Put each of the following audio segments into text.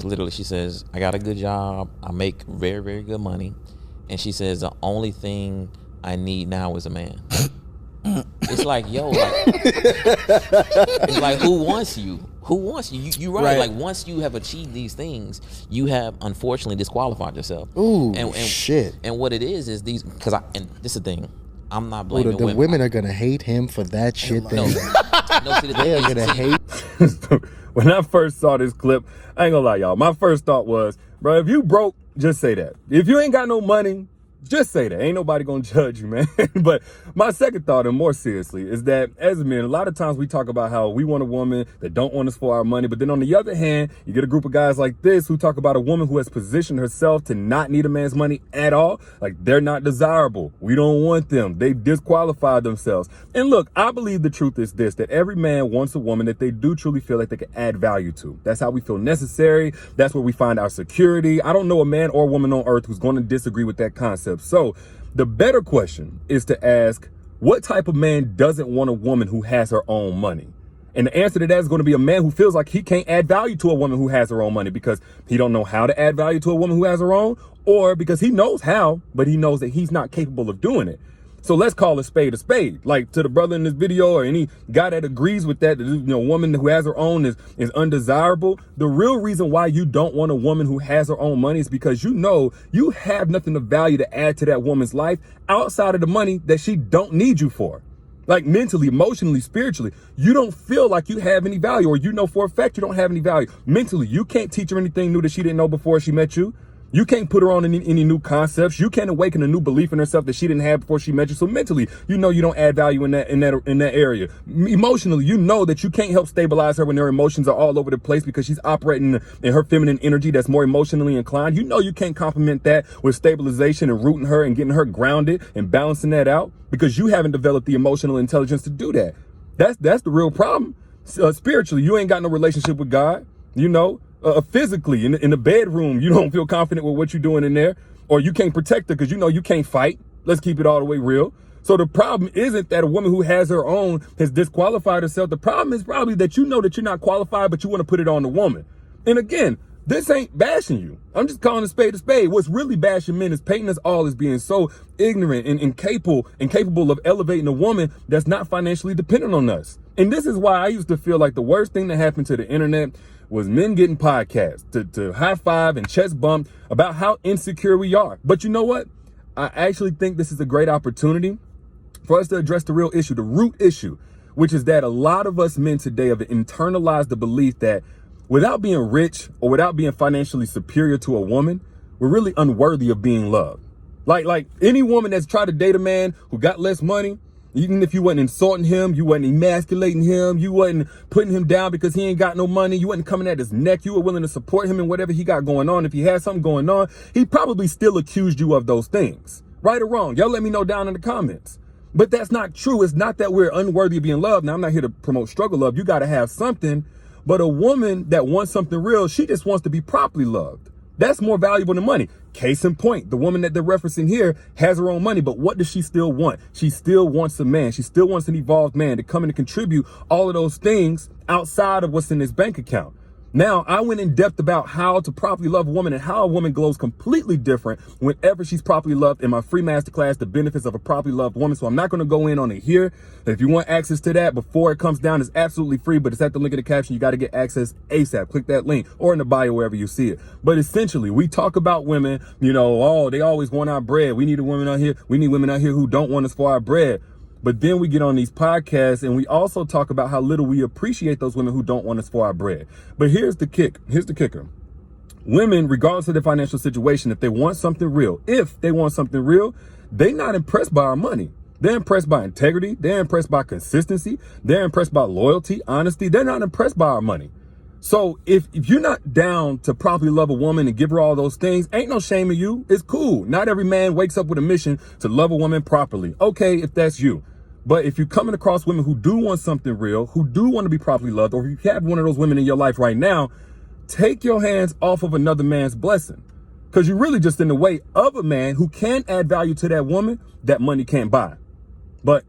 literally, she says, I got a good job. I make very, very good money. And she says, the only thing I need now is a man. It's like, yo, it's like, who wants you? Who wants you? You're right. Like, once you have achieved these things, you have unfortunately disqualified yourself. Ooh, shit. And what it is these, and this is the thing, I'm not blaming the women are gonna hate him for that shit. No, see, they are gonna hate. When I first saw this clip, I ain't gonna lie, y'all. My first thought was, bro, if you broke, just say that. If you ain't got no money, just say that. Ain't nobody gonna judge you, man. But my second thought, and more seriously, is that as men, a lot of times we talk about how we want a woman that don't want us for our money. But then on the other hand, you get a group of guys like this who talk about a woman who has positioned herself to not need a man's money at all. Like, they're not desirable. We don't want them. They disqualified themselves. And look, I believe the truth is this, that every man wants a woman that they do truly feel like they can add value to. That's how we feel necessary. That's where we find our security. I don't know a man or a woman on earth who's going to disagree with that concept. So the better question is to ask, what type of man doesn't want a woman who has her own money? And the answer to that is going to be a man who feels like he can't add value to a woman who has her own money because he don't know how to add value to a woman who has her own, or because he knows how, but he knows that he's not capable of doing it. So let's call a spade a spade. Like, to the brother in this video or any guy that agrees with that, woman who has her own is undesirable. The real reason why you don't want a woman who has her own money is because you know you have nothing of value to add to that woman's life outside of the money that she don't need you for. Like, mentally, emotionally, spiritually, you don't feel like you have any value, or you know for a fact you don't have any value. Mentally, you can't teach her anything new that she didn't know before she met you. You can't put her on any new concepts. You can't awaken a new belief in herself that she didn't have before she met you. So mentally, you know you don't add value in that area. Emotionally, you know that you can't help stabilize her when her emotions are all over the place because she's operating in her feminine energy that's more emotionally inclined. You know you can't complement that with stabilization and rooting her and getting her grounded and balancing that out because you haven't developed the emotional intelligence to do that. That's the real problem. Spiritually, you ain't got no relationship with God, you know. Physically, in the bedroom, you don't feel confident with what you're doing in there, or you can't protect her because you know you can't fight. Let's keep it all the way real. So the problem isn't that a woman who has her own has disqualified herself. The problem is probably that you know that you're not qualified, but you want to put it on the woman. And again, this ain't bashing you. I'm just calling a spade a spade. What's really bashing men is painting us all as being so ignorant and incapable of elevating a woman that's not financially dependent on us. And this is why I used to feel like the worst thing that happened to the internet was men getting podcasts to high five and chest bump about how insecure we are. But you know what? I actually think this is a great opportunity for us to address the real issue, the root issue, which is that a lot of us men today have internalized the belief that without being rich or without being financially superior to a woman, we're really unworthy of being loved. Like any woman that's tried to date a man who got less money, even if you wasn't insulting him, you wasn't emasculating him, you wasn't putting him down because he ain't got no money, you wasn't coming at his neck, you were willing to support him in whatever he got going on. If he had something going on, he probably still accused you of those things. Right or wrong? Y'all let me know down in the comments. But that's not true. It's not that we're unworthy of being loved. Now, I'm not here to promote struggle love. You got to have something. But a woman that wants something real, she just wants to be properly loved. That's more valuable than money. Case in point, the woman that they're referencing here has her own money, but what does she still want? She still wants a man. She still wants an evolved man to come in and contribute all of those things outside of what's in his bank account. Now, I went in depth about how to properly love a woman and how a woman glows completely different whenever she's properly loved in my free masterclass, The Benefits of a Properly Loved Woman. So I'm not going to go in on it here. If you want access to that before it comes down, it's absolutely free, but it's at the link in the caption. You got to get access ASAP. Click that link or in the bio wherever you see it. But essentially, we talk about women, oh, they always want our bread. We need a woman out here. We need women out here who don't want us for our bread. But then we get on these podcasts and we also talk about how little we appreciate those women who don't want us for our bread. But here's the kicker. Women, regardless of their financial situation, if they want something real, they're not impressed by our money. They're impressed by integrity. They're impressed by consistency. They're impressed by loyalty, honesty. They're not impressed by our money. So if you're not down to properly love a woman and give her all those things, ain't no shame in you. It's cool. Not every man wakes up with a mission to love a woman properly. Okay, if that's you. But if you're coming across women who do want something real, who do want to be properly loved, or if you have one of those women in your life right now, take your hands off of another man's blessing. Because you're really just in the way of a man who can add value to that woman that money can't buy. But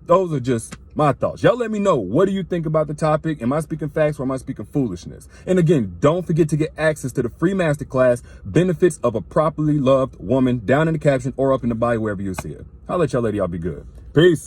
those are just my thoughts. Y'all let me know. What do you think about the topic? Am I speaking facts or am I speaking foolishness? And again, don't forget to get access to the free masterclass, Benefits of a Properly Loved Woman, down in the caption or up in the bio, wherever you see it. I'll let y'all lady, y'all be good. Peace.